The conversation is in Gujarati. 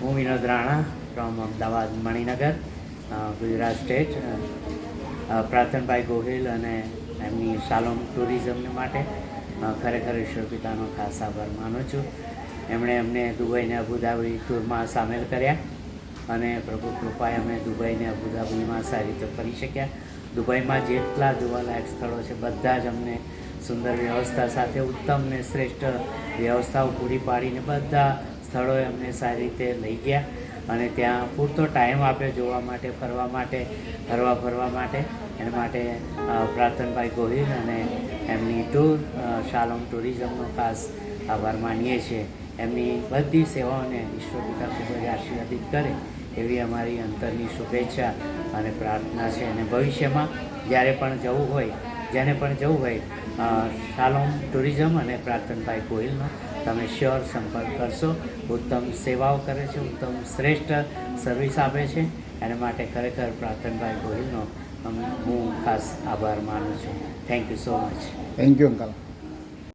હું વિનોદ રાણા ફ્રોમ અમદાવાદ મણિનગર, ગુજરાત સ્ટેટ. પ્રાર્થનભાઈ ગોહિલ અને એમની શાલોમ ટુરિઝમને માટે ખરેખર ઈશ્વર પિતાનો ખાસ આભાર માનું છું. એમણે અમને દુબઈને અબુધાબી ટૂરમાં સામેલ કર્યા અને પ્રભુ કૃપાએ અમે દુબઈને અબુધાબીમાં સારી રીતે ફરી શક્યા. દુબઈમાં જેટલા જોવાલાયક સ્થળો છે બધા જ અમને સુંદર વ્યવસ્થા સાથે ઉત્તમ ને શ્રેષ્ઠ વ્યવસ્થાઓ પૂરી પાડીને બધા સ્થળોએ અમને સારી રીતે લઈ ગયા અને ત્યાં પૂરતો ટાઈમ આપ્યો જોવા માટે, ફરવા માટે, ફરવા માટે. એના માટે પ્રાર્થનભાઈ ગોહિલ અને એમની ટૂર શાલોમ ટુરિઝમનો ખાસ આભાર માનીએ છીએ. એમની બધી સેવાઓને ઈશ્વર પિતા ખૂબ જ આશીર્વાદિત કરે એવી અમારી અંતરની શુભેચ્છા અને પ્રાર્થના છે. અને ભવિષ્યમાં જ્યારે પણ જવું હોય, જેને પણ જવું હોય, શાલોમ ટુરિઝમ અને પ્રાર્થનભાઈ ગોહિલનો તમે શ્યોર સંપર્ક કરશો. ઉત્તમ સેવાઓ કરે છે, ઉત્તમ શ્રેષ્ઠ સર્વિસ આપે છે. એના માટે ખરેખર પ્રાર્થનભાઈ ગોહિલનો હું ખાસ આભાર માનું છું. Thank you so much. Thank you uncle.